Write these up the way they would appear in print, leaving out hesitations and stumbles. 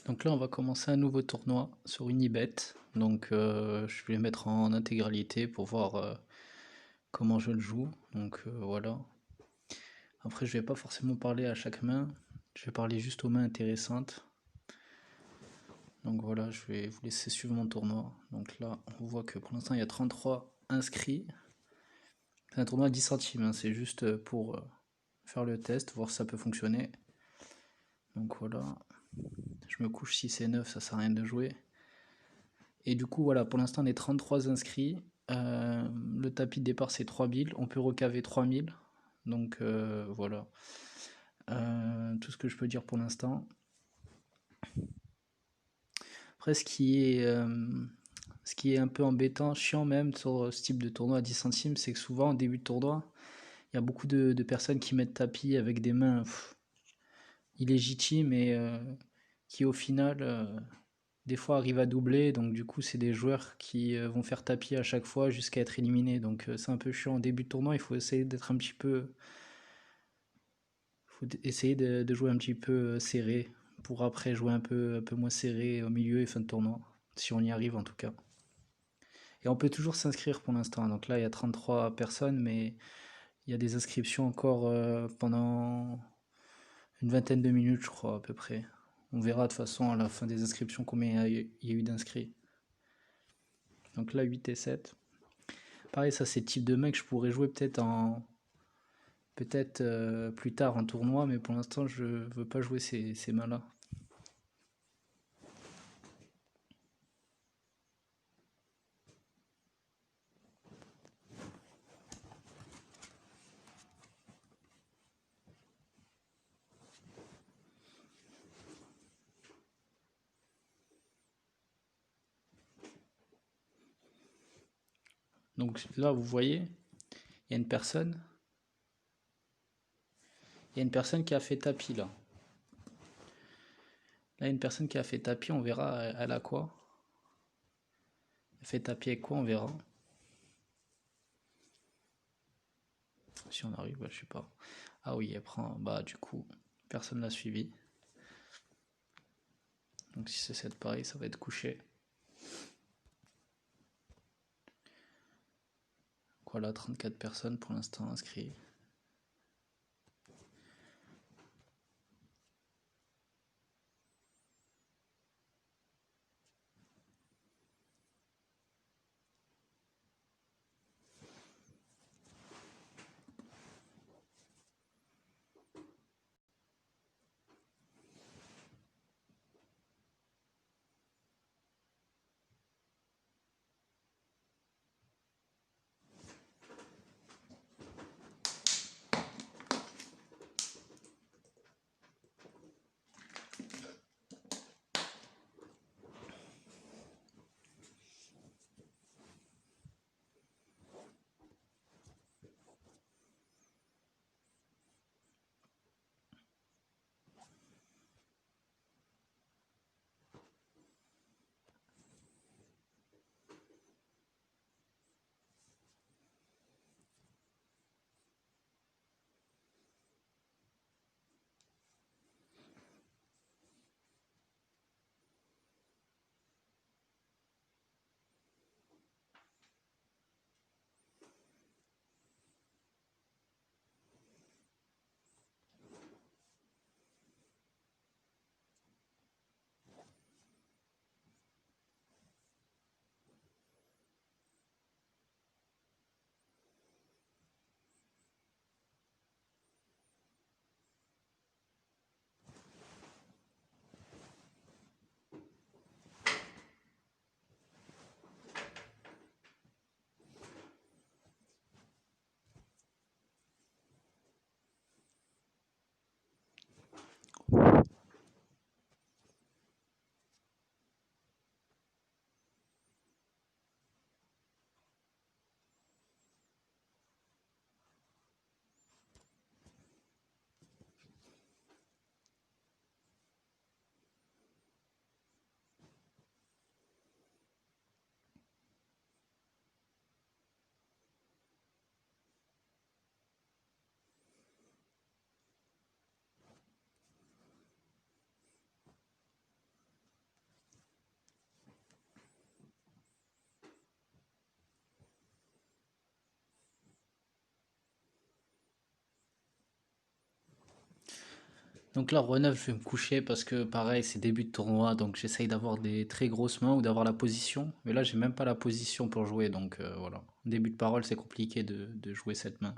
Donc là, on va commencer un nouveau tournoi sur Unibet. Donc je vais le mettre en intégralité pour voir comment je le joue. Donc voilà. Après, je vais pas forcément parler à chaque main. Je vais parler juste aux mains intéressantes. Donc voilà, je vais vous laisser suivre mon tournoi. Donc là, on voit que pour l'instant, il y a 33 inscrits. C'est un tournoi à 10 centimes, hein. C'est juste pour faire le test, voir si ça peut fonctionner. Donc voilà, je me couche 6 et 9, ça sert à rien de jouer. Et du coup, voilà, pour l'instant, on est 33 inscrits. Le tapis de départ, c'est 3000. On peut recaver 3000. Donc voilà. Tout ce que je peux dire pour l'instant. Après, ce qui est un peu embêtant, chiant même sur ce type de tournoi à 10 centimes, c'est que souvent, au début de tournoi, il y a beaucoup de personnes qui mettent tapis avec des mains illégitimes et qui, au final, des fois arrivent à doubler. Donc, du coup, c'est des joueurs qui vont faire tapis à chaque fois jusqu'à être éliminés. Donc, c'est un peu chiant. Au début de tournoi, il faut essayer d'être un petit peu. Faut essayer de jouer un petit peu serré pour après jouer un peu moins serré au milieu et fin de tournoi. Si on y arrive en tout cas. Et on peut toujours s'inscrire pour l'instant. Donc là, il y a 33 personnes, mais il y a des inscriptions encore pendant une vingtaine de minutes, je crois, à peu près. On verra de toute façon à la fin des inscriptions combien il y a eu d'inscrits. Donc là, 8 et 7. Pareil, ça c'est le type de mec que je pourrais jouer peut-être plus tard en tournoi, mais pour l'instant, je veux pas jouer ces mains-là. Donc là, vous voyez, il y a une personne, il y a une personne qui a fait tapis là. Là, une personne qui a fait tapis, on verra, elle a quoi? Elle fait tapis avec quoi, on verra. Si on arrive, bah, je sais pas. Ah oui, elle prend, bah du coup, personne l'a suivi. Donc si c'est cette pareil, ça va être couché. Voilà, 34 personnes pour l'instant inscrites. Donc là, Roi 9, je vais me coucher parce que pareil, c'est début de tournoi, donc j'essaye d'avoir des très grosses mains ou d'avoir la position. Mais là, j'ai même pas la position pour jouer, donc voilà. Début de parole, c'est compliqué de jouer cette main.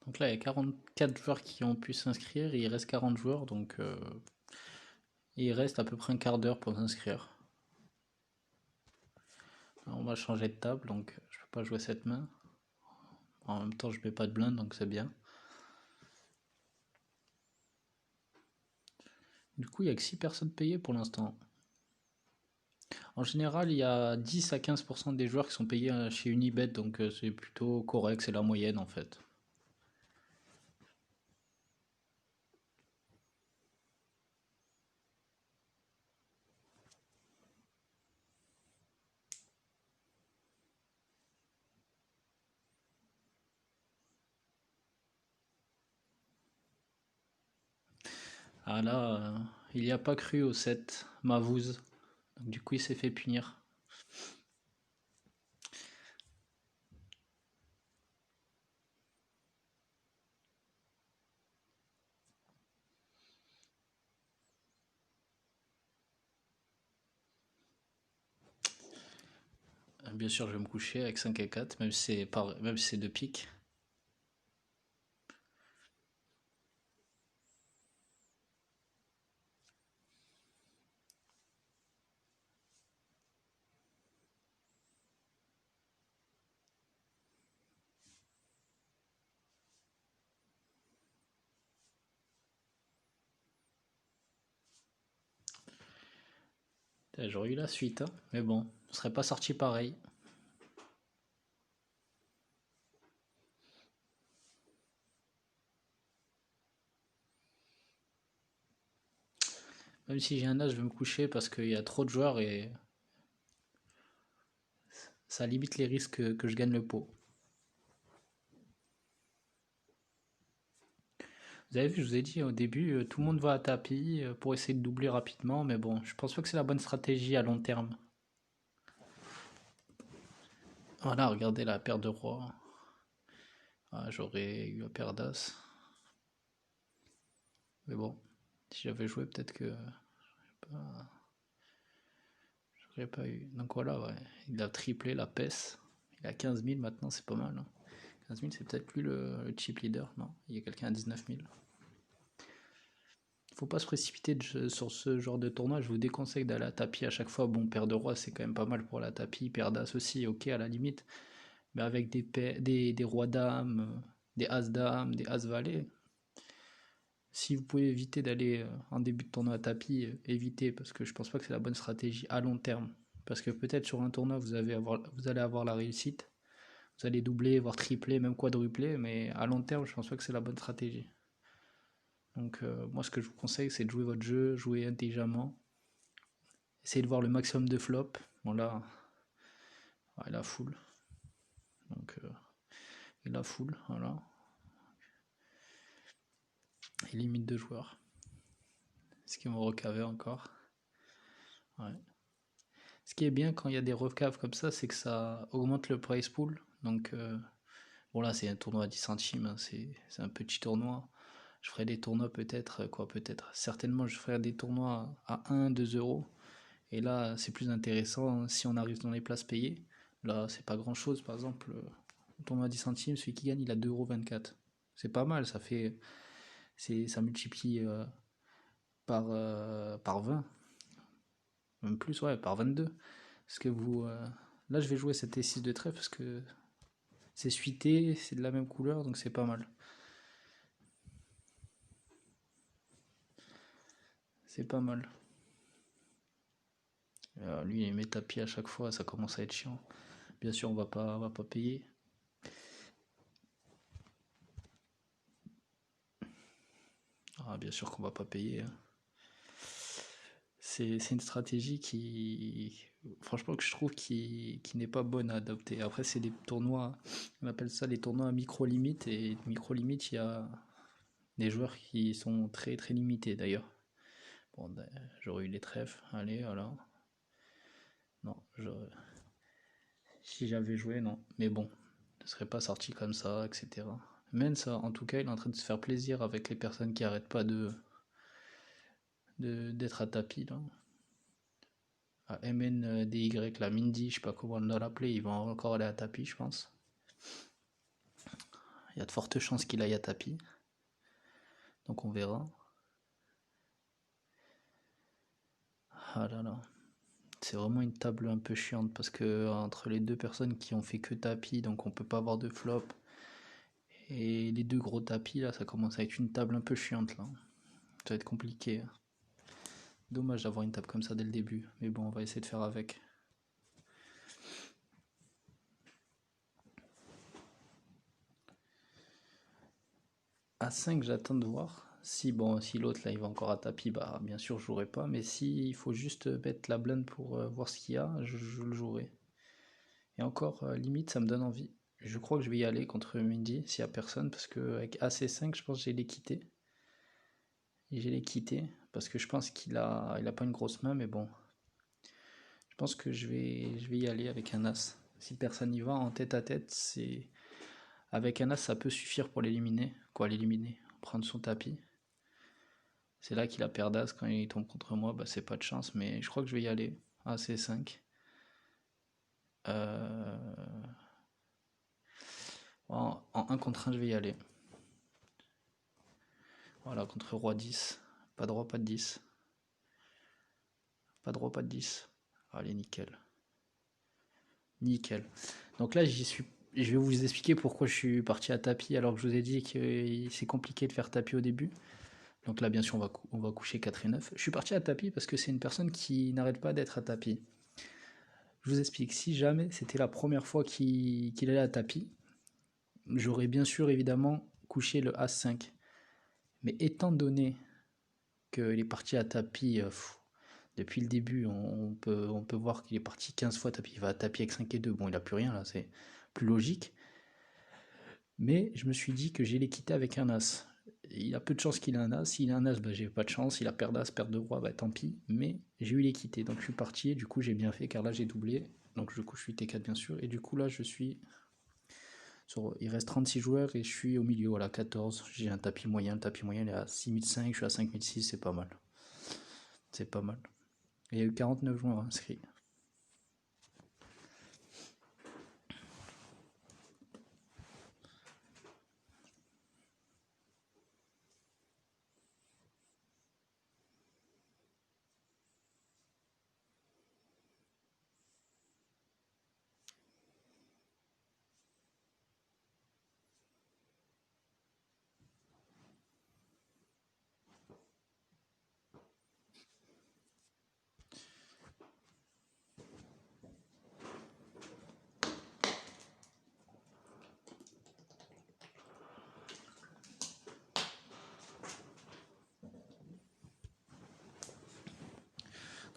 Donc là, il y a 44 joueurs qui ont pu s'inscrire, et il reste 40 joueurs, donc il reste à peu près un quart d'heure pour s'inscrire. On va changer de table, donc je peux pas jouer cette main. En même temps, je mets pas de blinde, donc c'est bien. Du coup, il y a que 6 personnes payées pour l'instant. En général, il y a 10 à 15% des joueurs qui sont payés chez Unibet, donc c'est plutôt correct, c'est la moyenne en fait. Ah là, il n'y a pas cru au 7, Mavouz. Donc du coup, il s'est fait punir. Bien sûr, je vais me coucher avec 5 et 4, même si c'est de pique. J'aurais eu la suite, hein. Mais bon, ce serait pas sorti pareil. Même si j'ai un âge, je vais me coucher parce qu'il y a trop de joueurs et ça limite les risques que je gagne le pot. Vous avez vu, je vous ai dit au début, tout le monde va à tapis pour essayer de doubler rapidement, mais bon, je pense pas que c'est la bonne stratégie à long terme. Voilà, regardez la paire de rois. Ah, j'aurais eu la paire d'as. Mais bon, si j'avais joué, peut-être que j'aurais pas eu. Donc voilà, ouais. Il a triplé la PES. Il a 15 000 maintenant, c'est pas mal, hein. 15 000, c'est peut-être plus le chip leader, non? Il y a quelqu'un à 19 000. Faut pas se précipiter sur ce genre de tournoi. Je vous déconseille d'aller à tapis à chaque fois. Bon, paire de rois, c'est quand même pas mal pour la tapis. Paire d'as aussi, ok, à la limite. Mais avec des rois dames, des as dames, des as valets. Si vous pouvez éviter d'aller en début de tournoi à tapis, évitez, parce que je pense pas que c'est la bonne stratégie à long terme. Parce que peut-être sur un tournoi, vous allez avoir la réussite. Vous allez doubler, voire tripler, même quadrupler, mais à long terme, je pense pas que c'est la bonne stratégie. Donc moi, ce que je vous conseille, c'est de jouer votre jeu, jouer intelligemment. Essayez de voir le maximum de flops. Bon là, il a full. Donc il a full, voilà. Et limite de joueurs. Est-ce qu'ils vont recaver encore? Ouais. Ce qui est bien quand il y a des recaves comme ça, c'est que ça augmente le price pool. Donc bon là c'est un tournoi à 10 centimes, hein, c'est un petit tournoi. Je ferai des tournois peut-être, certainement je ferai des tournois à 1, 2 euros. Et là, c'est plus intéressant si on arrive dans les places payées. Là, c'est pas grand chose. Par exemple, le tournoi à 10 centimes, celui qui gagne, il a 2,24 €. C'est pas mal, ça multiplie par 20. Même plus, ouais, par 22. Parce que là, je vais jouer cette T6 de trèfle parce que c'est suité, c'est de la même couleur, donc c'est pas mal. C'est pas mal. Lui, il met tapis à chaque fois, ça commence à être chiant. Bien sûr, on va pas payer. Ah, bien sûr qu'on va pas payer, hein. C'est une stratégie franchement, que je trouve qui n'est pas bonne à adopter. Après, c'est des tournois, on appelle ça les tournois à micro-limite, et micro-limite, il y a des joueurs qui sont très très limités d'ailleurs. Bon, j'aurais eu les trèfles, allez, voilà. Non, si j'avais joué, non. Mais bon, ne serait pas sorti comme ça, etc. Men, ça, en tout cas, il est en train de se faire plaisir avec les personnes qui arrêtent pas d'être à tapis, là. À MNDY, la Mindy, je sais pas comment on doit l'appeler, ils vont encore aller à tapis, je pense. Il y a de fortes chances qu'il aille à tapis. Donc on verra. Ah là là. C'est vraiment une table un peu chiante parce que entre les deux personnes qui ont fait que tapis, donc on peut pas avoir de flop. Et les deux gros tapis là, ça commence à être une table un peu chiante là. Ça va être compliqué. Dommage d'avoir une table comme ça dès le début. Mais bon, on va essayer de faire avec. À 5, j'attends de voir. Si l'autre là il va encore à tapis, bah bien sûr je jouerai pas. Mais si il faut juste mettre la blinde pour voir ce qu'il y a, je le jouerai. Et encore, limite, ça me donne envie. Je crois que je vais y aller contre Mindy s'il y a personne, parce que avec AC5, je pense que j'ai les quitter. Et j'ai les quitter, parce que je pense qu'il a pas une grosse main, mais bon. Je pense que je vais y aller avec un As. Si personne n'y va en tête à tête, c'est. Avec un As, ça peut suffire pour l'éliminer. Quoi, l'éliminer? Prendre son tapis. C'est là qu'il a paire d'As quand il tombe contre moi, bah c'est pas de chance, mais je crois que je vais y aller. AC5. En 1 contre 1, je vais y aller. Voilà, contre Roi 10. Pas de Roi, pas de 10. Pas de Roi, pas de 10. Allez, nickel. Nickel. Donc là, je vais vous expliquer pourquoi je suis parti à tapis alors que je vous ai dit que c'est compliqué de faire tapis au début. Donc là, bien sûr, on va coucher 4 et 9. Je suis parti à tapis parce que c'est une personne qui n'arrête pas d'être à tapis. Je vous explique, si jamais c'était la première fois qu'il allait à tapis, j'aurais bien sûr évidemment couché le As5. Mais étant donné qu'il est parti à tapis depuis le début, on peut voir qu'il est parti 15 fois tapis. Il va à tapis avec 5 et 2. Bon, il a plus rien là, c'est plus logique. Mais je me suis dit que j'allais quitter avec un As. Il a peu de chance qu'il ait un As. S'il a un As, bah, j'ai pas de chance. Il a paire d'As, paire de Roi, bah tant pis. Mais j'ai eu l'équité. Donc je suis parti et du coup j'ai bien fait car là j'ai doublé. Donc du coup je suis T4 bien sûr. Et du coup là je suis. Il reste 36 joueurs et je suis au milieu, voilà, 14. J'ai un tapis moyen. Le tapis moyen il est à 6005, je suis à 5006, c'est pas mal. C'est pas mal. Il y a eu 49 joueurs inscrits.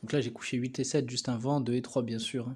Donc là, j'ai couché 8 et 7 juste avant, 2 et 3 bien sûr, hein.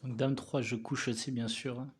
Donc dame 3, je couche aussi bien sûr, hein.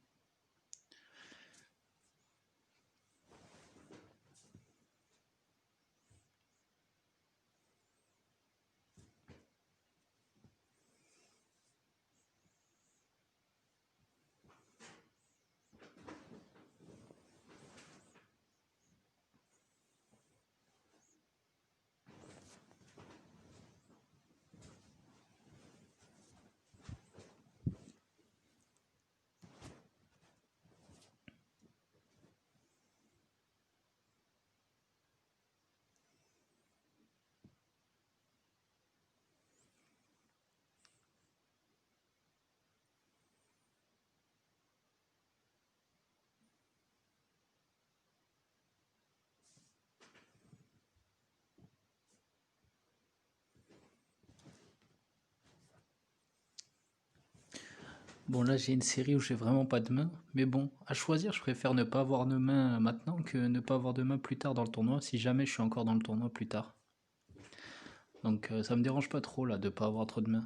Bon, là, j'ai une série où j'ai vraiment pas de main. Mais bon, à choisir, je préfère ne pas avoir de main maintenant que ne pas avoir de main plus tard dans le tournoi, si jamais je suis encore dans le tournoi plus tard. Donc ça me dérange pas trop là de pas avoir trop de mains.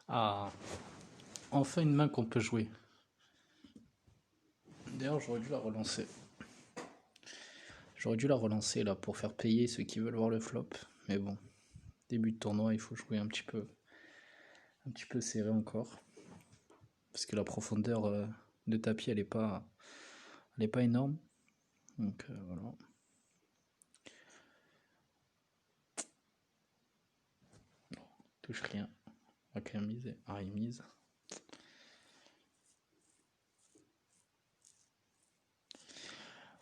Ah, enfin une main qu'on peut jouer. D'ailleurs, j'aurais dû la relancer. J'aurais dû la relancer là pour faire payer ceux qui veulent voir le flop. Mais bon, début de tournoi, il faut jouer un petit peu serré encore. Parce que la profondeur de tapis, elle est pas énorme. Donc voilà. Touche rien. On va quand même miser. Ah, il mise.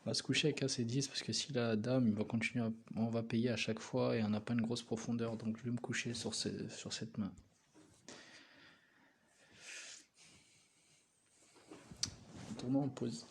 On va se coucher avec AC10 parce que si la dame, il va continuer on va payer à chaque fois et on n'a pas une grosse profondeur. Donc je vais me coucher sur cette main. Tournoi en pause.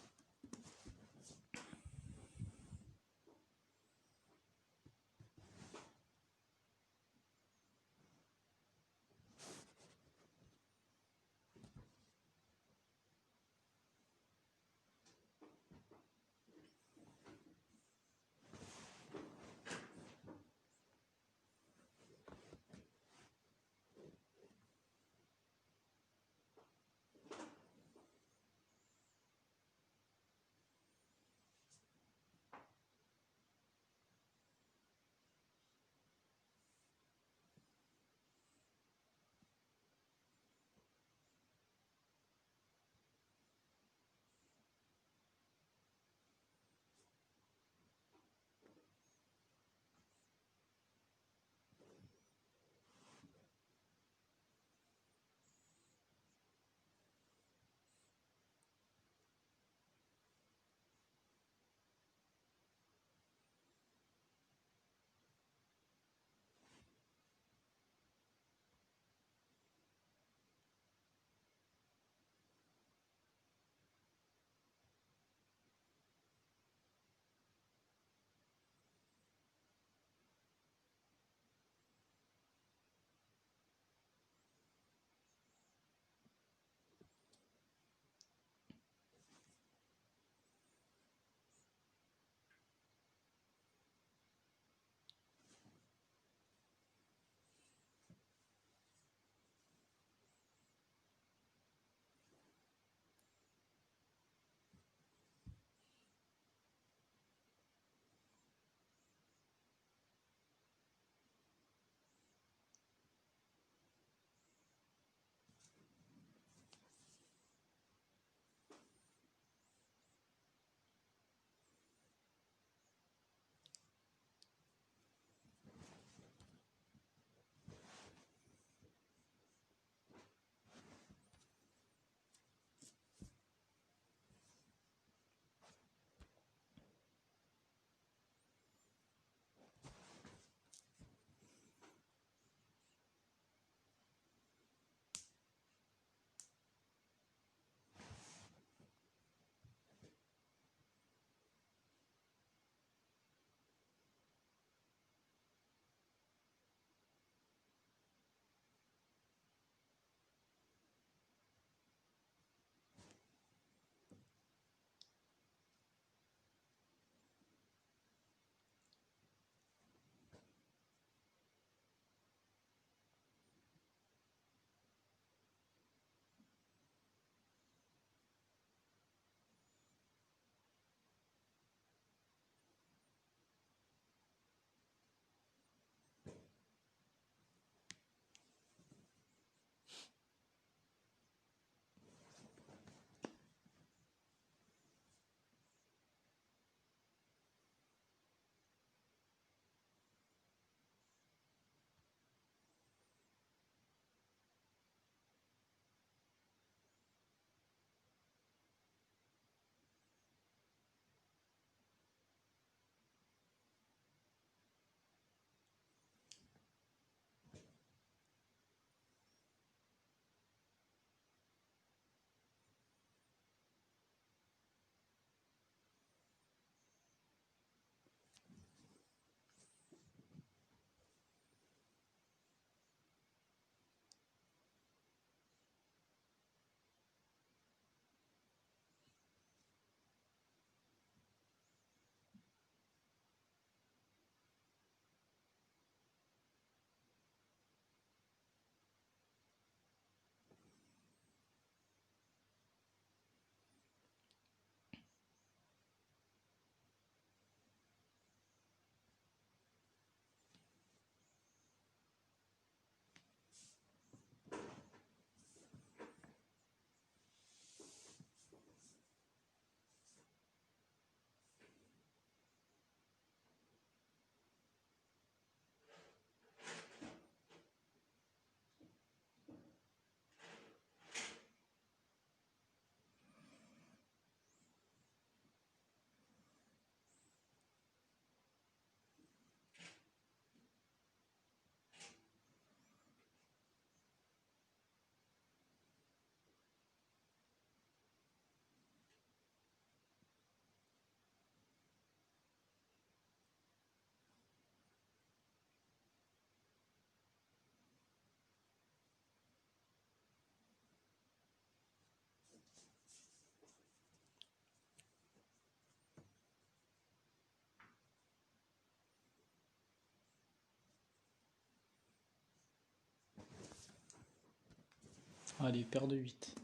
Allez, paire de 8.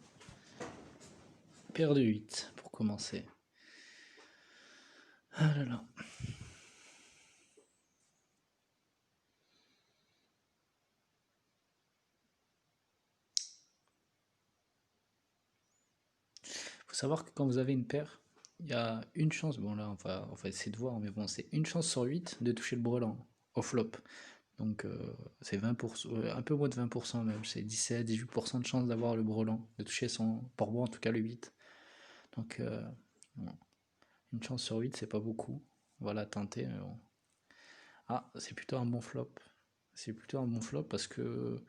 Paire de 8 pour commencer. Ah là là. Faut savoir que quand vous avez une paire, il y a une chance, bon là on va essayer de voir, mais bon c'est une chance sur 8 de toucher le brelan au flop. Donc c'est 20%, un peu moins de 20% même, c'est 17-18% de chance d'avoir le brelan, de toucher son port-bois, en tout cas le 8. Donc bon, une chance sur 8 c'est pas beaucoup, on va la tenter. Mais bon. Ah, c'est plutôt un bon flop. C'est plutôt un bon flop parce que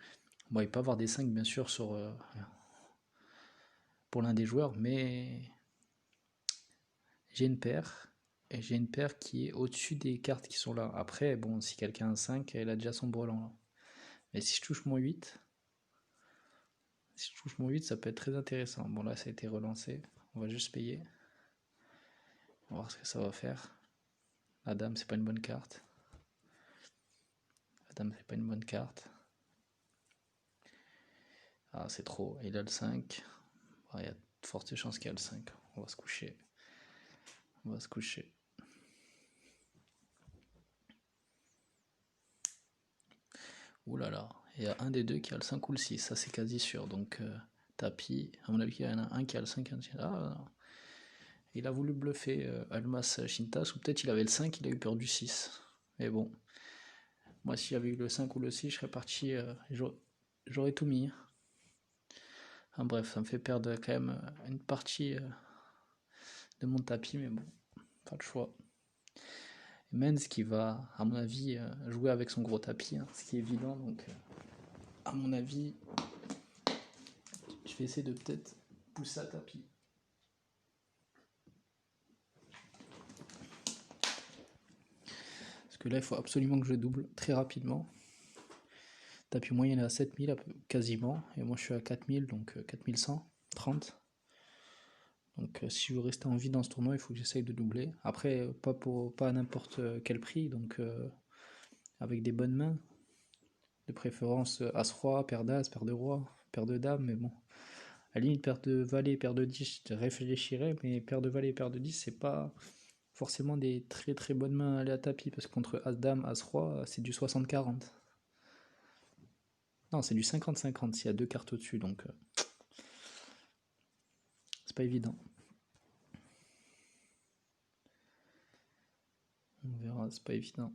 bon, il peut avoir des 5 bien sûr sur, pour l'un des joueurs, mais j'ai une paire, et j'ai une paire qui est au-dessus des cartes qui sont là. Après, bon, si quelqu'un a un 5, elle a déjà son brelan là. Mais si je touche mon 8, si je touche mon 8, ça peut être très intéressant. Bon, là, ça a été relancé. On va juste payer. On va voir ce que ça va faire. La dame, c'est pas une bonne carte. La dame, c'est pas une bonne carte. Ah, c'est trop. Il a le 5. Ah, il y a de fortes chances qu'il y a le 5. On va se coucher. On va se coucher. Ouh là là. Il y a un des deux qui a le 5 ou le 6. Ça, c'est quasi sûr. Donc, tapis. À mon avis, il y en a un qui a le 5 et un qui a le 6. Ah, non. Il a voulu bluffer Almas Shintas, ou peut-être il avait le 5, il a eu peur du 6. Mais bon, moi si j'avais eu le 5 ou le 6, je serais parti, j'aurais tout mis. Enfin, bref, ça me fait perdre quand même une partie de mon tapis, mais bon, pas le choix. Menz qui va, à mon avis, jouer avec son gros tapis, hein, ce qui est évident, donc à mon avis, je vais essayer de peut-être pousser à tapis. Parce que là, il faut absolument que je double très rapidement. Tapis moyen est à 7000 quasiment, et moi je suis à 4000, donc 4130. Donc si je veux rester en vie dans ce tournoi, il faut que j'essaye de doubler. Après, pas à n'importe quel prix, donc avec des bonnes mains. De préférence As-Roi, paire d'As, paire de Roi, paire de Dame, mais bon. À la limite, paire de Valet, paire de 10, je réfléchirais, mais paire de Valet, paire de 10, c'est pas forcément des très très bonnes mains à aller à tapis, parce que contre As-Dame, As-Roi, c'est du 60-40. Non, c'est du 50-50 s'il y a deux cartes au-dessus, donc c'est pas évident. On verra, c'est pas évident.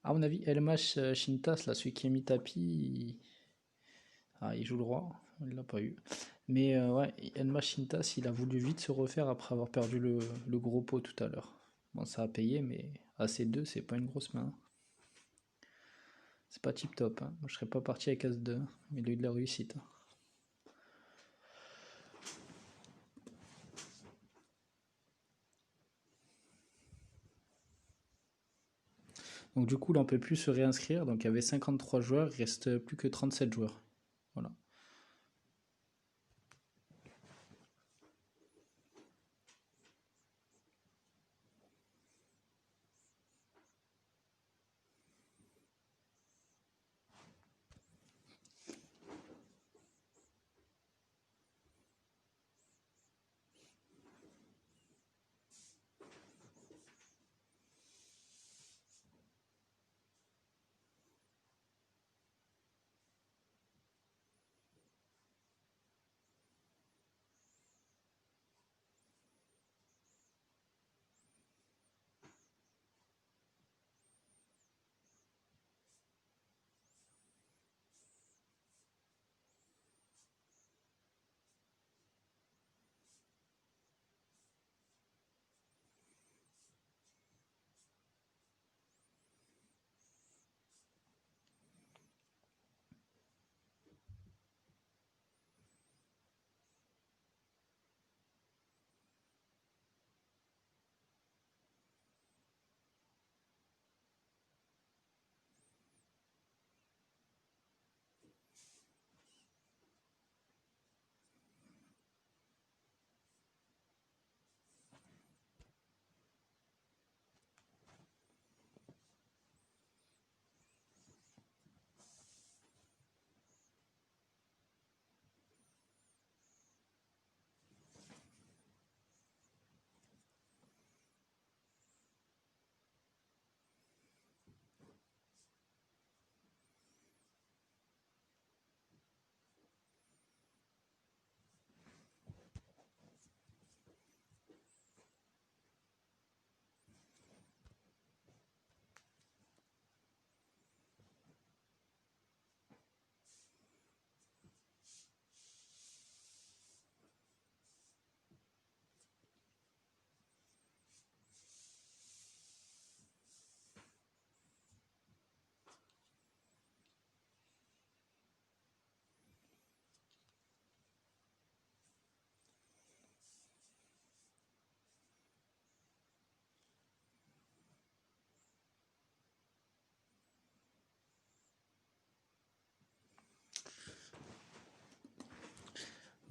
À mon avis, Elmash Shintas, là, celui qui a mis tapis, il joue le roi, il l'a pas eu. Mais ouais, Elmash Shintas, il a voulu vite se refaire après avoir perdu le gros pot tout à l'heure. Bon, ça a payé, mais AC2, c'est pas une grosse main. C'est pas tip top. Hein. Moi, je serais pas parti avec As2, mais il a eu de la réussite. Donc du coup, là, on peut plus se réinscrire. Donc il y avait 53 joueurs, il reste plus que 37 joueurs. Voilà.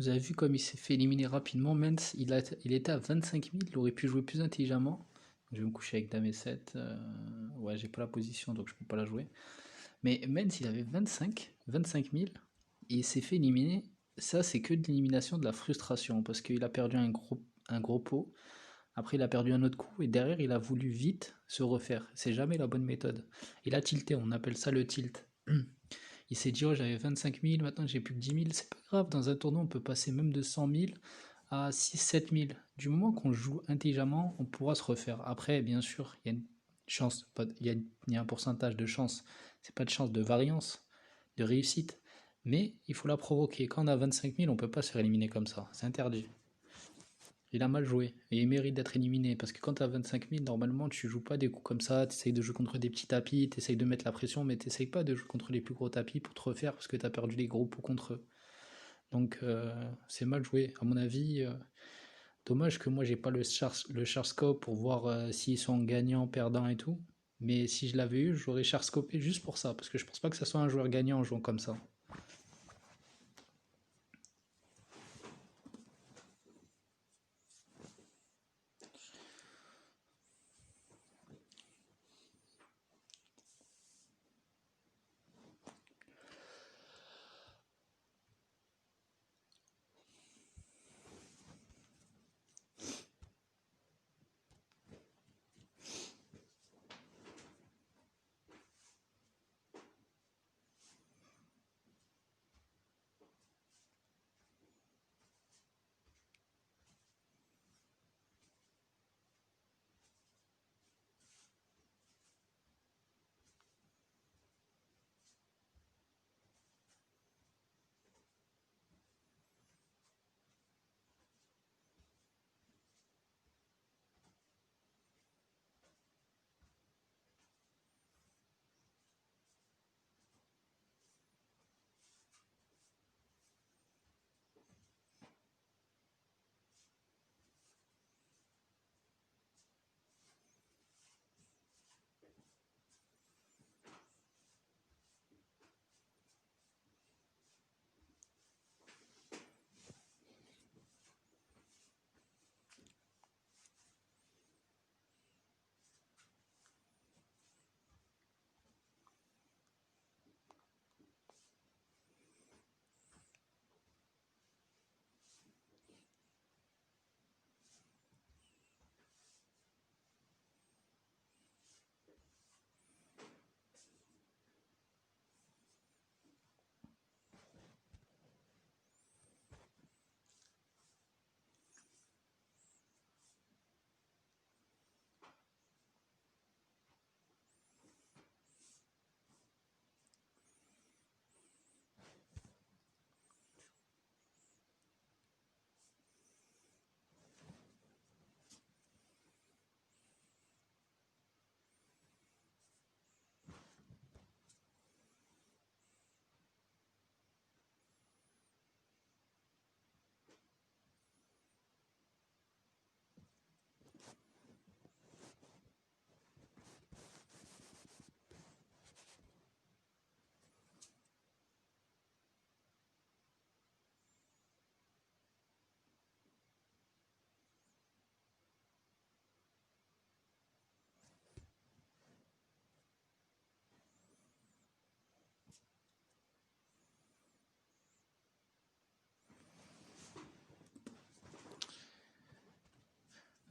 Vous avez vu comme il s'est fait éliminer rapidement. Mens, il était à 25 000, il aurait pu jouer plus intelligemment. Je vais me coucher avec Dame E7. Ouais, j'ai pas la position donc je peux pas la jouer. Mais Mens, il avait 25 000 et il s'est fait éliminer. Ça, c'est que de l'élimination de la frustration parce qu'il a perdu un gros pot. Après, il a perdu un autre coup et derrière, il a voulu vite se refaire. C'est jamais la bonne méthode. Il a tilté, on appelle ça le tilt. Il s'est dit, oh, j'avais 25 000, maintenant j'ai plus que 10 000. C'est pas grave, dans un tournoi, on peut passer même de 100 000 à 6-7 000. Du moment qu'on joue intelligemment, on pourra se refaire. Après, bien sûr, il y a une chance, il y a un pourcentage de chance. C'est pas de chance, de variance, de réussite. Mais il faut la provoquer. Quand on a 25 000, on peut pas se faire éliminer comme ça. C'est interdit. Il a mal joué et il mérite d'être éliminé parce que quand tu as 25 000, normalement tu joues pas des coups comme ça, tu essayes de jouer contre des petits tapis, tu essayes de mettre la pression, mais tu essayes pas de jouer contre les plus gros tapis pour te refaire parce que tu as perdu les gros pots contre eux. Donc c'est mal joué. À mon avis, dommage que moi j'ai pas le Charscope pour voir s'ils sont gagnants, perdants et tout. Mais si je l'avais eu, j'aurais Charscopé juste pour ça parce que je pense pas que ça soit un joueur gagnant en jouant comme ça.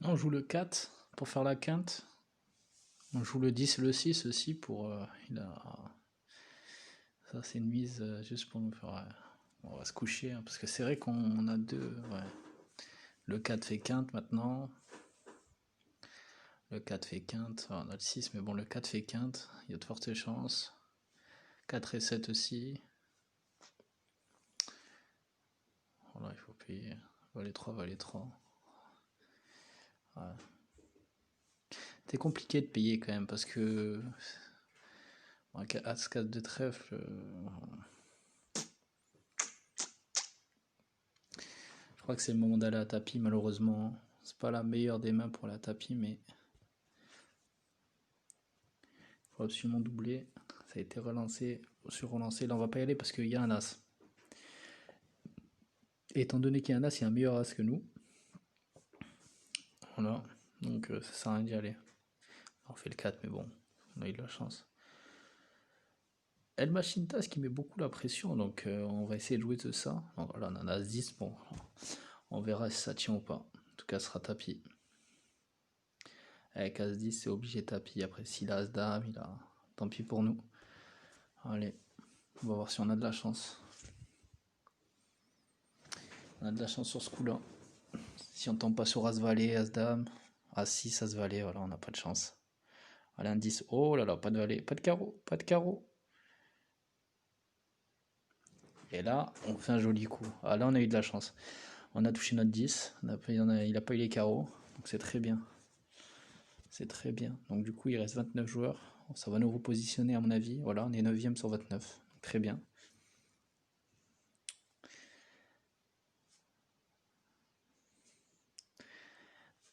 On joue le 4 pour faire la quinte. On joue le 10 et le 6 aussi pour. Ça, c'est une mise juste pour nous faire. On va se coucher hein, parce que c'est vrai qu'on a deux. Ouais. Le 4 fait quinte maintenant. Le 4 fait quinte. Enfin, on a le 6, mais bon, le 4 fait quinte. Il y a de fortes chances. 4 et 7 aussi. Voilà, il faut payer. Valet 3, valet 3. Ouais. C'est compliqué de payer quand même parce que. As-4 de trèfle. Je crois que c'est le moment d'aller à tapis, malheureusement. C'est pas la meilleure des mains pour la tapis, mais il faut absolument doubler. Ça a été relancé, sur relancé. Là, on va pas y aller parce qu'il y a un as. Et étant donné qu'il y en a, c'est un meilleur as que nous. Voilà. Donc ça sert à rien d'y aller. On fait le 4, mais bon, on a eu de la chance. El Machintas qui met beaucoup la pression, donc on va essayer de jouer de ça. Donc voilà, on en a as 10, bon, on verra si ça tient ou pas. En tout cas, ce sera tapis. Avec as 10, c'est obligé tapis. Après, s'il a as dame, il a. Tant pis pour nous. Allez, on va voir si on a de la chance. On a de la chance sur ce coup-là. Si on tombe pas sur as valet, as dame, as 6, as valet, voilà, on n'a pas de chance. Allez, un 10. Oh là là, pas de valet, pas de carreau, pas de carreau. Et là, on fait un joli coup. Ah là, on a eu de la chance. On a touché notre 10. Il n'a pas eu les carreaux. Donc c'est très bien. C'est très bien. Donc du coup, il reste 29 joueurs. Ça va nous repositionner à mon avis. Voilà, on est 9ème sur 29. Très bien.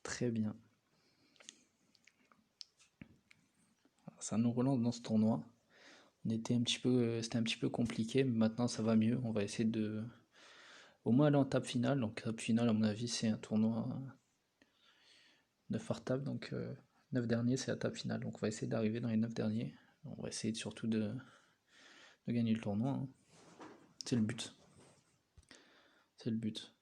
Très bien. Ça nous relance dans ce tournoi. C'était un petit peu compliqué, mais maintenant ça va mieux. On va essayer de au moins aller en table finale. Donc table finale, à mon avis, c'est un tournoi 9 par table. Donc 9 derniers, c'est la table finale. Donc on va essayer d'arriver dans les 9 derniers. On va essayer surtout de gagner le tournoi, hein. C'est le but. C'est le but.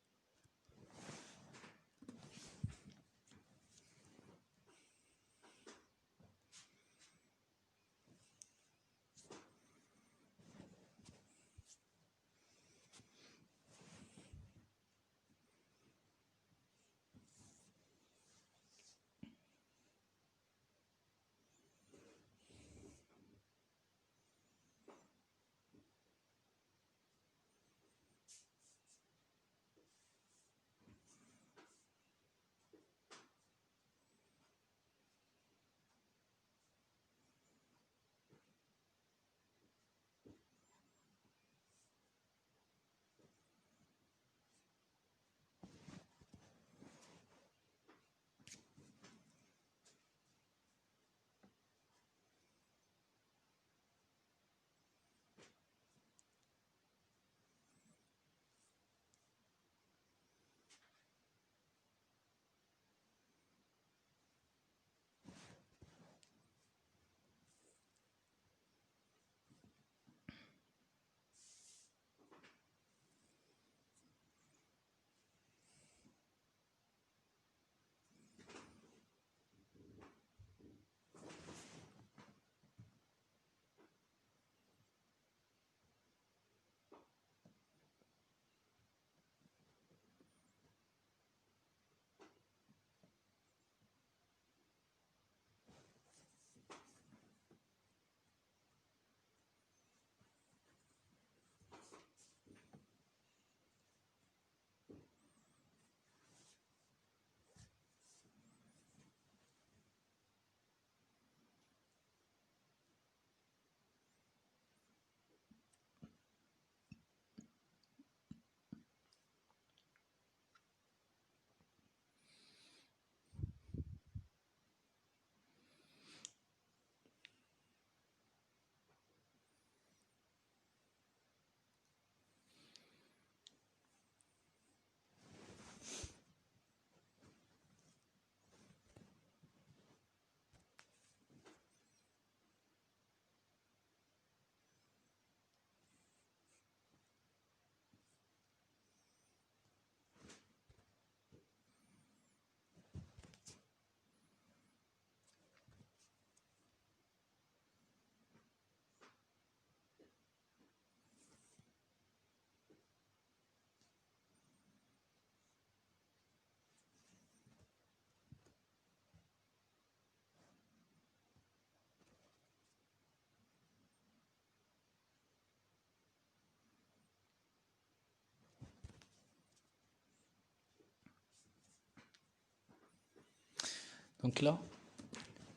Donc là,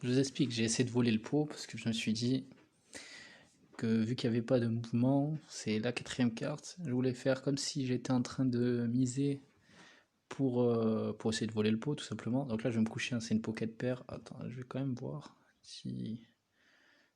je vous explique, j'ai essayé de voler le pot parce que je me suis dit que vu qu'il n'y avait pas de mouvement, c'est la quatrième carte. Je voulais faire comme si j'étais en train de miser pour essayer de voler le pot tout simplement. Donc là, je vais me coucher, hein, c'est une pocket pair. Attends, je vais quand même voir si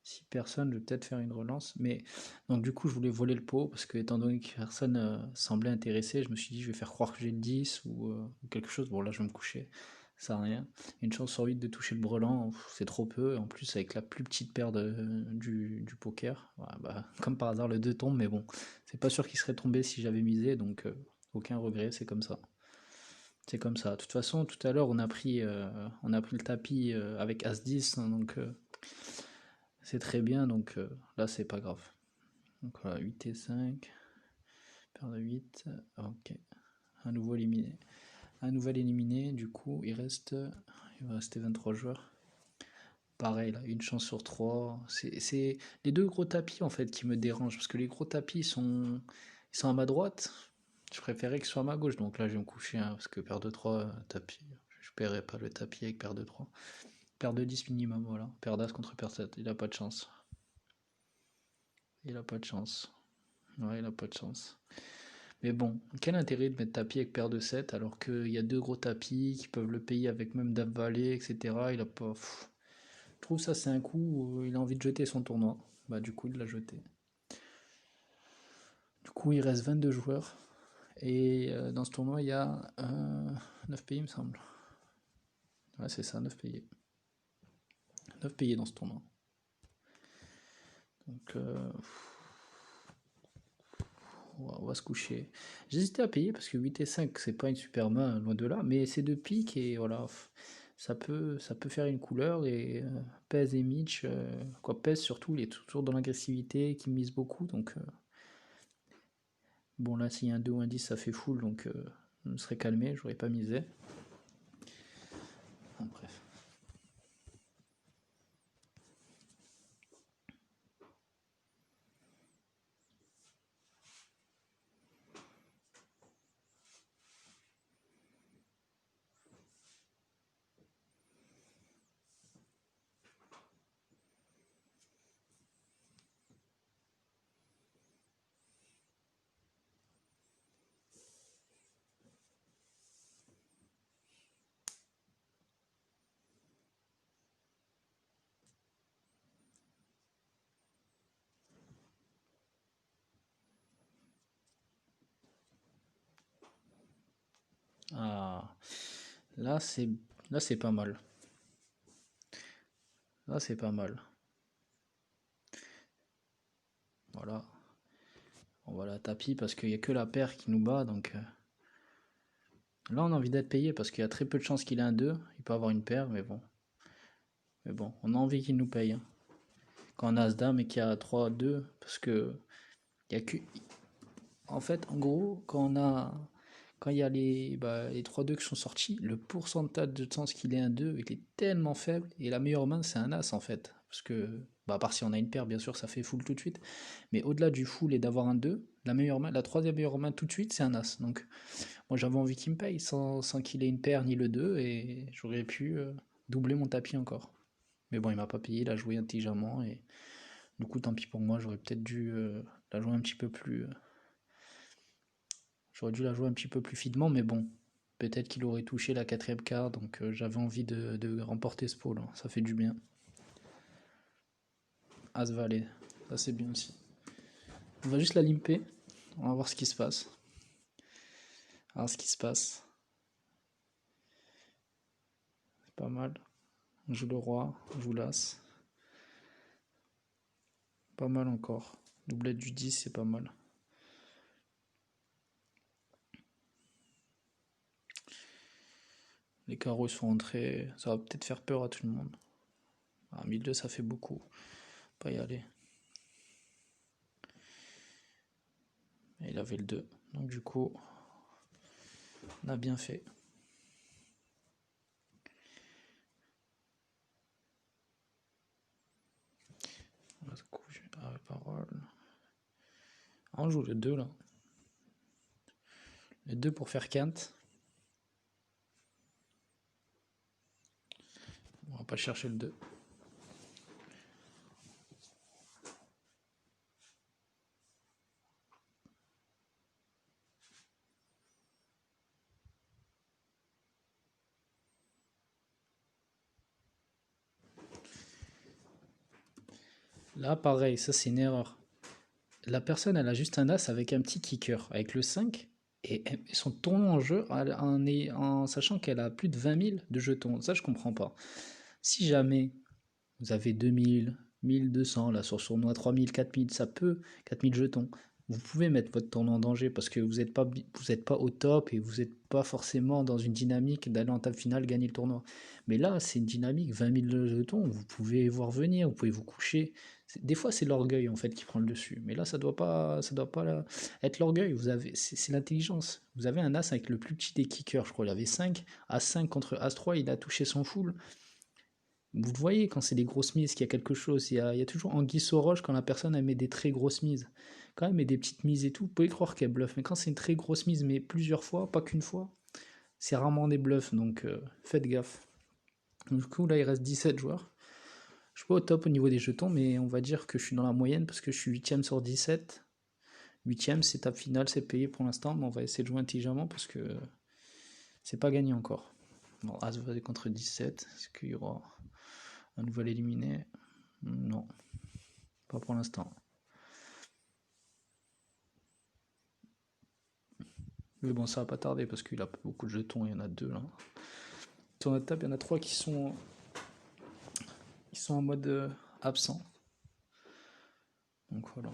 6 personnes, je vais peut-être faire une relance. Mais donc du coup, je voulais voler le pot parce que étant donné que personne semblait intéressé, je me suis dit je vais faire croire que j'ai le 10 ou quelque chose. Bon là, je vais me coucher, ça sert à rien. Une chance sur 8 de toucher le brelan, c'est trop peu. Et en plus, avec la plus petite paire du poker, ouais, bah, comme par hasard, le 2 tombe. Mais bon, c'est pas sûr qu'il serait tombé si j'avais misé, donc aucun regret, c'est comme ça. C'est comme ça. De toute façon, tout à l'heure, on a pris le tapis avec As-10, hein, donc c'est très bien. Donc là, c'est pas grave. Donc voilà, 8 et 5, paire de 8, ok. Un nouveau éliminé. Un nouvel éliminé, du coup, il va rester 23 joueurs. Pareil, là, une chance sur 3. C'est les deux gros tapis, en fait, qui me dérangent, parce que les gros tapis, ils sont à ma droite. Je préférais qu'ils soient à ma gauche, donc là, je vais me coucher, hein, parce que paire de 3, tapis, je paierai pas le tapis avec paire de 3. Paire de 10 minimum, voilà. Paire d'As contre paire 7, il a pas de chance. Il a pas de chance. Ouais, il a pas de chance. Mais bon, quel intérêt de mettre tapis avec paire de 7 alors qu'il y a deux gros tapis qui peuvent le payer avec même Dame Valet, etc. Il a pas. Je trouve ça c'est un coup où il a envie de jeter son tournoi. Bah du coup il l'a jeté. Du coup il reste 22 joueurs. Et dans ce tournoi il y a 9 pays il me semble. Ouais c'est ça, 9 pays. 9 pays dans ce tournoi. Donc on va se coucher. J'hésitais à payer parce que 8 et 5 c'est pas une super main loin de là, mais c'est deux piques et voilà, ça peut faire une couleur et Pez et Mitch, quoi Pez surtout, il est toujours dans l'agressivité, qui mise beaucoup, donc bon là s'il y a un 2 ou un 10 ça fait full, donc je me serais calmé, j'aurais pas misé. Bon, bref. Ah, là c'est là c'est pas mal. Là c'est pas mal. Voilà. On va la tapis parce qu'il y a que la paire qui nous bat, donc là on a envie d'être payé parce qu'il y a très peu de chances qu'il ait un 2. Il peut avoir une paire, mais bon. Mais bon, on a envie qu'il nous paye, hein. Quand on a As-Dame et qu'il y a 3-2, parce que il y a que. En fait, en gros, quand il y a les 3-2 qui sont sortis, le pourcentage de chance qu'il ait un 2, il est tellement faible, et la meilleure main, c'est un As, en fait. Parce que, à part si on a une paire, bien sûr, ça fait full tout de suite. Mais au-delà du full et d'avoir un 2, la meilleure main, la troisième meilleure main tout de suite, c'est un As. Donc, moi, j'avais envie qu'il me paye, sans qu'il ait une paire ni le 2, et j'aurais pu doubler mon tapis encore. Mais bon, il m'a pas payé, il a joué intelligemment, et du coup, tant pis pour moi, j'aurais peut-être dû la jouer un petit peu plus. J'aurais dû la jouer un petit peu plus finement, mais bon, peut-être qu'il aurait touché la quatrième carte, donc j'avais envie de remporter ce pot là. Ça fait du bien. As Valet, ça c'est bien aussi. On va juste la limper, on va voir ce qui se passe. Alors ce qui se passe, c'est pas mal. On joue le roi, on joue l'as. Pas mal encore. Doublette du 10, c'est pas mal. Les carreaux sont entrés, ça va peut-être faire peur à tout le monde. Ah, 1002 ça fait beaucoup. Pas y aller. Et il avait le 2. Donc du coup, on a bien fait. Ah, parole. Ah, on joue le 2 là. Le 2 pour faire quinte. On va pas chercher le 2. Là, pareil, ça c'est une erreur. La personne, elle a juste un as avec un petit kicker, avec le 5, et son tournoi en jeu en sachant qu'elle a plus de 20 000 de jetons. Ça, je comprends pas. Si jamais vous avez 2000, 1200, là, sur tournoi 3000, 4000, ça peut, 4000 jetons. Vous pouvez mettre votre tournoi en danger parce que vous êtes pas au top et vous n'êtes pas forcément dans une dynamique d'aller en table finale, gagner le tournoi. Mais là, c'est une dynamique 20 000 jetons, vous pouvez voir venir, vous pouvez vous coucher. Des fois, c'est l'orgueil en fait qui prend le dessus. Mais là, ça doit pas être l'orgueil. C'est l'intelligence. Vous avez un as avec le plus petit des kickers, je crois. Il avait 5. As-5 contre As-3, il a touché son full. Vous le voyez quand c'est des grosses mises qu'il y a quelque chose. Il y a toujours anguille sous roche quand la personne elle met des très grosses mises. Quand elle met des petites mises et tout, vous pouvez croire qu'elle bluffe. Mais quand c'est une très grosse mise, mais plusieurs fois, pas qu'une fois, c'est rarement des bluffs. Donc faites gaffe. Du coup, là, il reste 17 joueurs. Je suis pas au top au niveau des jetons, mais on va dire que je suis dans la moyenne parce que je suis 8ème sur 17. 8ème, c'est table finale, c'est payé pour l'instant, mais on va essayer de jouer intelligemment parce que c'est pas gagné encore. Bon, As va contre 17. Est-ce qu'il y aura un nouvel éliminé? Non, pas pour l'instant. Mais bon, ça va pas tarder parce qu'il a beaucoup de jetons, il y en a deux là. Sur notre table, il y en a trois qui sont en mode absent. Donc voilà.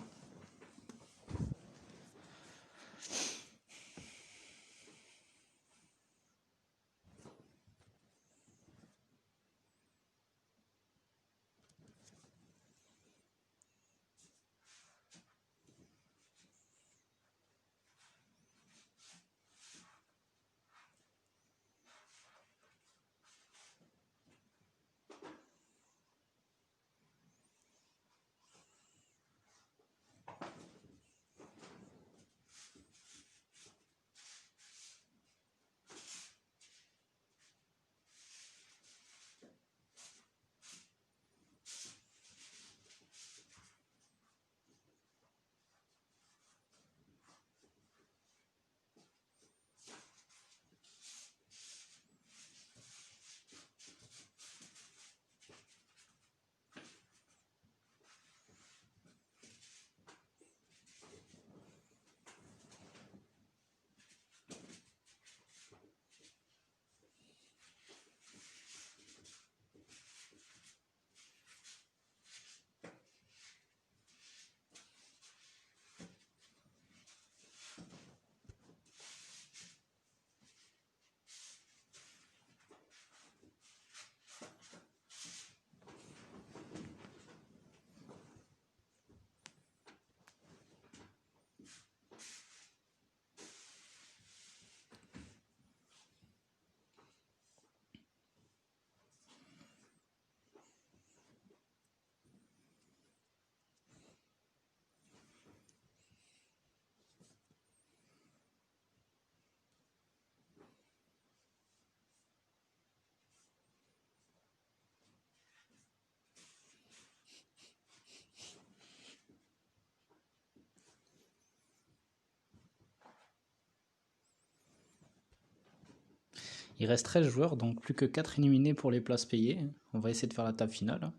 Il reste 13 joueurs, donc plus que 4 éliminés pour les places payées. On va essayer de faire la table finale.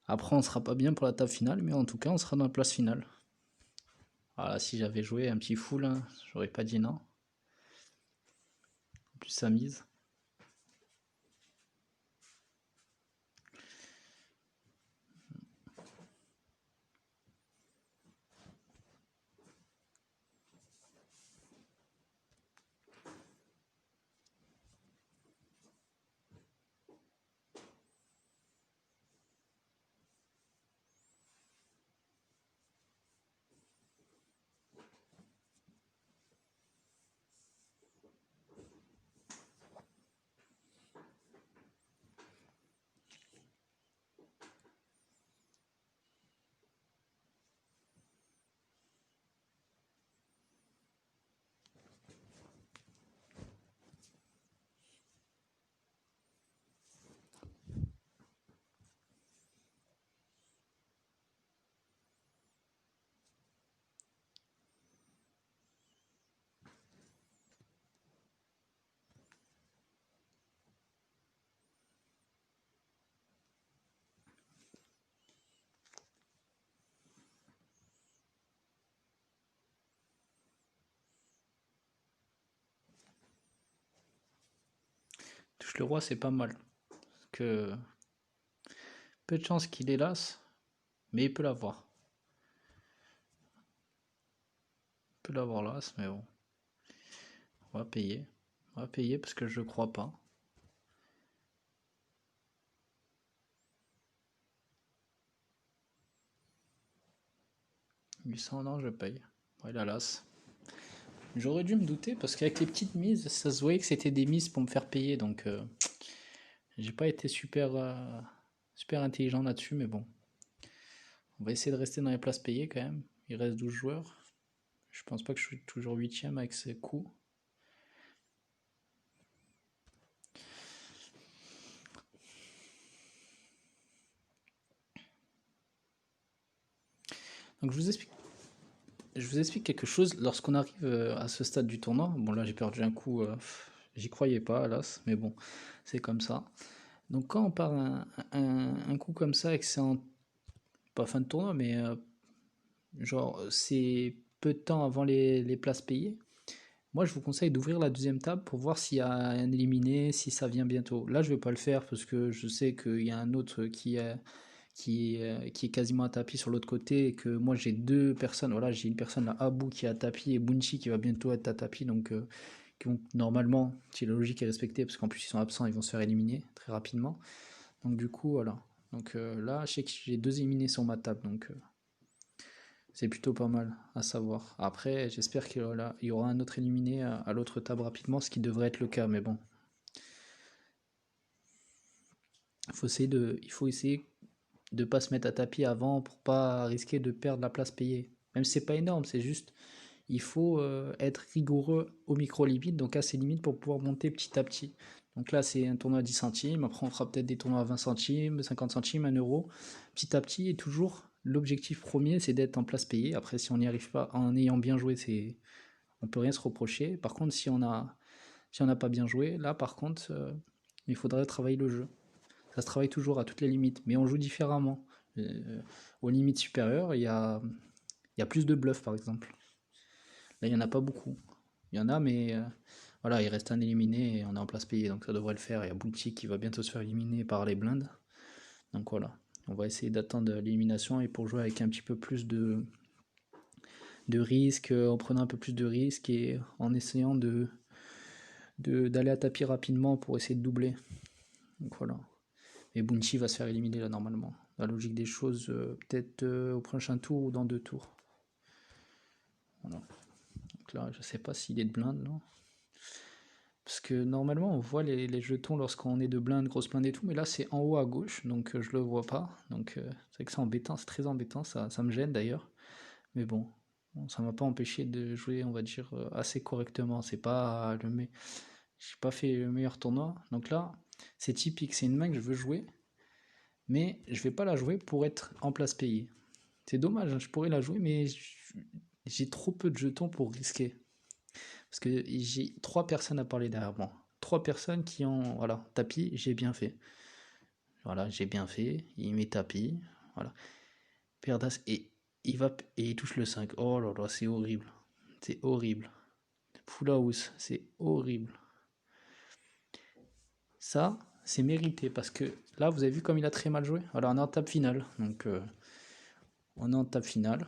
Après, on sera pas bien pour la table finale, mais en tout cas, on sera dans la place finale. Voilà, si j'avais joué un petit full, j'aurais pas dit non. En plus, sa mise. touche le roi, c'est pas mal. Que peu de chance qu'il ait l'as, mais il peut l'avoir. Il peut l'avoir l'as, mais bon. On va payer. On va payer parce que je crois pas. 800, non, je paye. Ouais, la l'as. J'aurais dû me douter parce qu'avec les petites mises, ça se voyait que c'était des mises pour me faire payer. Donc, j'ai pas été super intelligent là-dessus, mais bon. On va essayer de rester dans les places payées quand même. Il reste 12 joueurs. Je pense pas que je suis toujours 8ème avec ces coups. Donc je vous explique quelque chose. Lorsqu'on arrive à ce stade du tournoi, bon là j'ai perdu un coup, j'y croyais pas, hélas, mais bon, c'est comme ça. Donc quand on part un coup comme ça et que c'est en, pas fin de tournoi, mais genre c'est peu de temps avant les places payées, moi je vous conseille d'ouvrir la deuxième table pour voir s'il y a un éliminé, si ça vient bientôt. Là je vais pas le faire parce que je sais qu'il y a un autre qui est quasiment à tapis sur l'autre côté, et que moi j'ai deux personnes, voilà, j'ai une personne là, Abou qui est à tapis et Bunchi qui va bientôt être à tapis, donc qui vont, normalement, si la logique est respectée, parce qu'en plus ils sont absents, ils vont se faire éliminer très rapidement. Donc du coup, voilà. Donc là, je sais que j'ai deux éliminés sur ma table, donc c'est plutôt pas mal à savoir. Après, j'espère qu'il y aura un autre éliminé à l'autre table rapidement, ce qui devrait être le cas, mais bon. Il faut essayer de pas se mettre à tapis avant pour pas risquer de perdre la place payée. Même si c'est pas énorme, c'est juste il faut être rigoureux au micro limite, donc à ses limites pour pouvoir monter petit à petit. Donc là c'est un tournoi à 10 centimes, après on fera peut-être des tournois à 20 centimes, 50 centimes, 1 euro, petit à petit, et toujours l'objectif premier c'est d'être en place payée. Après si on n'y arrive pas en ayant bien joué, on peut rien se reprocher. Par contre si on n'a pas bien joué, là par contre il faudrait travailler le jeu. Ça se travaille toujours à toutes les limites, mais on joue différemment. Aux limites supérieures, il y a plus de bluffs par exemple. Là, il n'y en a pas beaucoup. Il y en a, mais voilà, il reste un éliminé et on est en place payée, donc ça devrait le faire. Il y a Bounty qui va bientôt se faire éliminer par les blindes. Donc voilà, on va essayer d'attendre l'élimination et pour jouer avec un petit peu plus de risques, en prenant un peu plus de risques et en essayant d'aller à tapis rapidement pour essayer de doubler. Donc voilà. Et Bounty va se faire éliminer là normalement. La logique des choses, peut-être au prochain tour ou dans 2 tours. Voilà. Donc là, je sais pas s'il est de blinde, non. Parce que normalement, on voit les jetons lorsqu'on est de blinde, grosse blinde et tout, mais là, c'est en haut à gauche, donc je le vois pas. Donc c'est vrai que c'est embêtant, c'est très embêtant, ça me gêne d'ailleurs. Mais bon, ça m'a pas empêché de jouer, on va dire, assez correctement. C'est pas j'ai pas fait le meilleur tournoi. Donc là, c'est typique, c'est une main que je veux jouer, mais je vais pas la jouer pour être en place payée. C'est dommage, hein, je pourrais la jouer, mais j'ai trop peu de jetons pour risquer. Parce que j'ai 3 personnes à parler derrière moi. 3 personnes qui ont, voilà, tapis, j'ai bien fait. Voilà, j'ai bien fait. Il met tapis. Voilà. Perdas, et il touche le 5. Oh là là, c'est horrible. C'est horrible. Full house, c'est horrible. Ça, c'est mérité parce que là, vous avez vu comme il a très mal joué. Alors, on est en table finale. Donc, on est en table finale.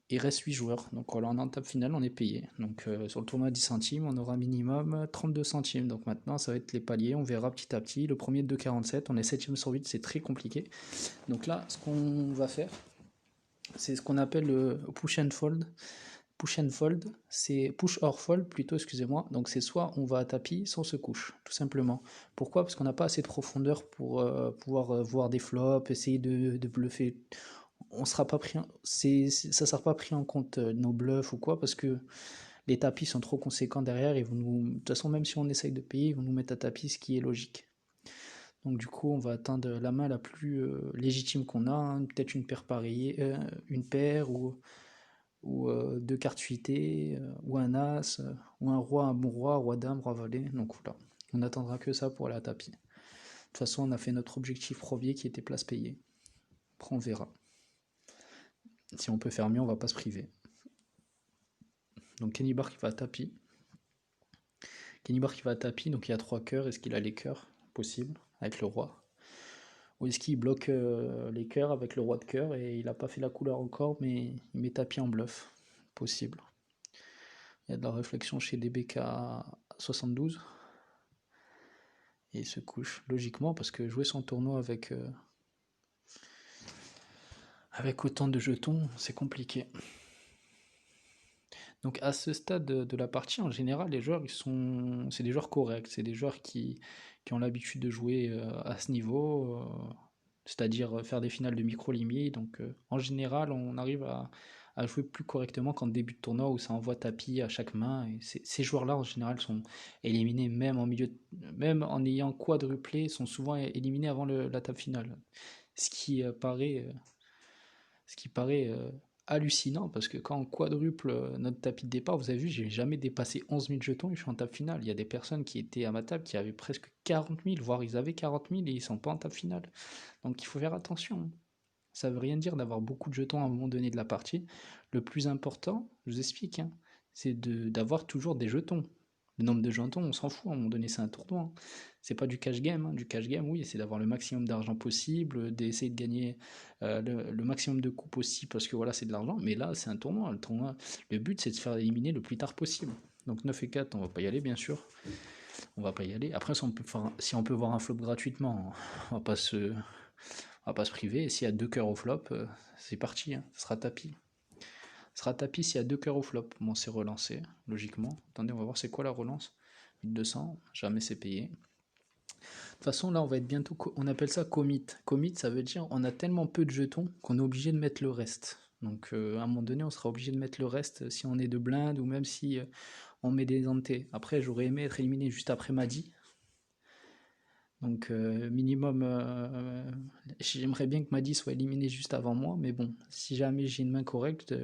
Il reste 8 joueurs. Donc voilà, on est en table finale, on est payé. Donc sur le tournoi à 10 centimes, on aura minimum 32 centimes. Donc maintenant, ça va être les paliers, on verra petit à petit. Le premier de 2,47, on est 7ème sur 8, c'est très compliqué. Donc là, ce qu'on va faire, c'est ce qu'on appelle le push and fold. Push and fold, c'est push or fold plutôt, excusez-moi. Donc c'est soit on va à tapis, soit on se couche, tout simplement. Pourquoi? Parce qu'on n'a pas assez de profondeur pour pouvoir voir des flops, essayer de bluffer. On sera pas pris, ça sera pas pris en compte nos bluffs ou quoi, parce que les tapis sont trop conséquents derrière. De toute façon, même si on essaye de payer, ils vont nous mettre à tapis, ce qui est logique. Donc du coup, on va atteindre la main la plus légitime qu'on a, hein, peut-être une paire pariée, une paire ou 2 cartes fuitées, ou un as, ou un roi, un bon roi, roi dame, roi valet. Donc voilà, on n'attendra que ça pour aller à tapis. De toute façon, on a fait notre objectif premier qui était place payée. Après, on verra. Si on peut faire mieux, on va pas se priver. Donc Kenny Bar qui va à tapis. Kenny Bar qui va à tapis, donc il y a 3 cœurs. Est-ce qu'il a les cœurs? Possible, avec le roi. Ou est-ce qu'il bloque les cœurs avec le roi de cœur et il n'a pas fait la couleur encore, mais il met tapis en bluff? Possible. Il y a de la réflexion chez DBK 72. Et il se couche logiquement parce que jouer son tournoi avec autant de jetons, c'est compliqué. Donc à ce stade de la partie, en général, les joueurs, c'est des joueurs corrects, c'est des joueurs qui ont l'habitude de jouer à ce niveau, c'est-à-dire faire des finales de micro-limite. Donc en général, on arrive à jouer plus correctement qu'en début de tournoi où ça envoie tapis à chaque main. Et ces joueurs-là, en général, sont éliminés même même en ayant quadruplé, sont souvent éliminés avant la table finale. Ce qui paraît hallucinant parce que quand on quadruple notre tapis de départ, vous avez vu, j'ai jamais dépassé 11 000 jetons et je suis en table finale. Il y a des personnes qui étaient à ma table qui avaient presque 40 000, voire ils avaient 40 000 et ils sont pas en table finale. Donc il faut faire attention. Ça veut rien dire d'avoir beaucoup de jetons à un moment donné de la partie. Le plus important, je vous explique, hein, c'est d'avoir toujours des jetons. Le nombre de jetons, on s'en fout, à un moment donné, c'est un tournoi. Hein. C'est pas du cash game. Hein. Du cash game, oui, c'est d'avoir le maximum d'argent possible, d'essayer de gagner le maximum de coups possible parce que voilà, c'est de l'argent. Mais là, c'est un tournoi. Le but, c'est de se faire éliminer le plus tard possible. Donc 9 et 4, on va pas y aller, bien sûr. On va pas y aller. Après, si on peut voir un flop gratuitement, on va pas se priver. Et s'il y a 2 cœurs au flop, c'est parti, hein. Ça sera tapis. Ça sera tapis s'il y a 2 cœurs au flop. Bon, c'est relancé, logiquement. Attendez, on va voir c'est quoi la relance. 1200, jamais c'est payé. De toute façon, là, on va être bientôt. On appelle ça commit. Commit, ça veut dire on a tellement peu de jetons qu'on est obligé de mettre le reste. Donc, à un moment donné, on sera obligé de mettre le reste si on est de blinde ou même si on met des antés. Après, j'aurais aimé être éliminé juste après Madi. Donc, minimum, j'aimerais bien que Madi soit éliminé juste avant moi, mais bon, si jamais j'ai une main correcte,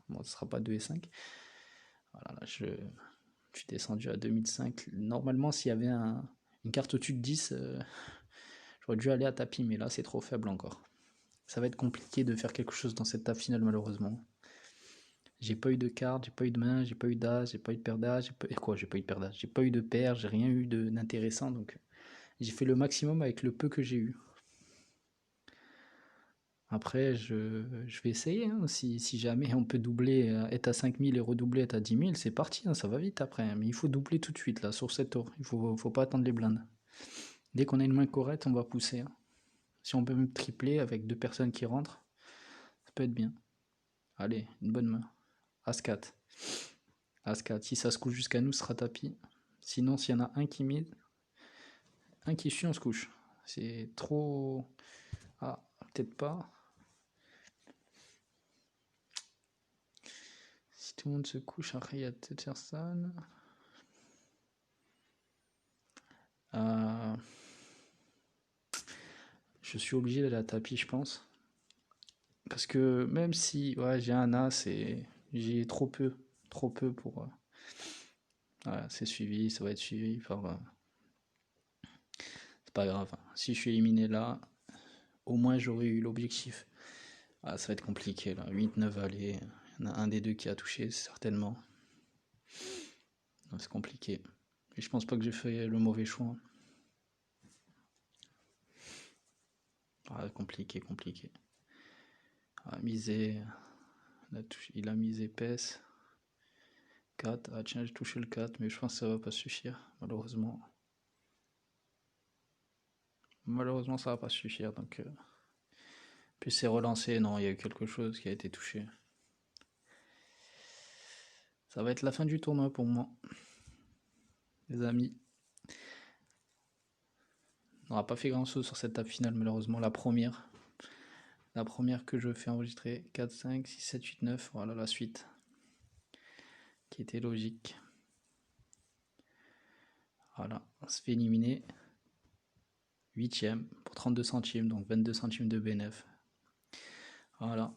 bon, ce sera pas 2 et 5. Voilà, là, je suis descendu à 2005. Normalement, s'il y avait une carte au-dessus de 10, j'aurais dû aller à tapis, mais là, c'est trop faible encore. Ça va être compliqué de faire quelque chose dans cette table finale, malheureusement. J'ai pas eu de carte, j'ai pas eu de main, j'ai pas eu d'as, j'ai pas eu de paire d'as, j'ai pas eu de paire d'as, j'ai pas eu de paire, j'ai rien eu d'intéressant, donc j'ai fait le maximum avec le peu que j'ai eu. Après, je vais essayer, hein. Si jamais on peut doubler, être à 5000 et redoubler, être à 10 000, c'est parti, hein, ça va vite après. Hein. Mais il faut doubler tout de suite, là, sur cette tour. Il faut pas attendre les blindes. Dès qu'on a une main correcte, on va pousser. Hein. Si on peut même tripler avec 2 personnes qui rentrent, ça peut être bien. Allez, une bonne main. As-4. As-4. Si ça se couche jusqu'à nous, ce sera tapis. Sinon, s'il y en a un qui mise, un qui suit, on se couche. C'est trop... Ah, peut-être pas. Si tout le monde se couche, après il y a cette personne. Je suis obligé d'aller à tapis, je pense. Parce que même si ouais, j'ai un as, j'ai trop peu pour. Voilà, c'est suivi, ça va être suivi par. C'est pas grave. Si je suis éliminé là, au moins j'aurais eu l'objectif. Ah, ça va être compliqué là. 8-9 allées. Il y en a un des deux qui a touché, certainement. C'est compliqué. Et je pense pas que j'ai fait le mauvais choix. Ah, compliqué. Ah, misé. Il a misé épaisse. 4. Ah tiens, j'ai touché le 4, mais je pense que ça va pas suffire, malheureusement. Malheureusement, ça va pas suffire, donc... Puis c'est relancé, non, il y a eu quelque chose qui a été touché. Ça va être la fin du tournoi pour moi. Les amis. On n'aura pas fait grand chose sur cette table finale, malheureusement. La première que je fais enregistrer. 4, 5, 6, 7, 8, 9. Voilà la suite. Qui était logique. Voilà, on se fait éliminer. 8ème pour 32 centimes, donc 22 centimes de bénéf. Voilà,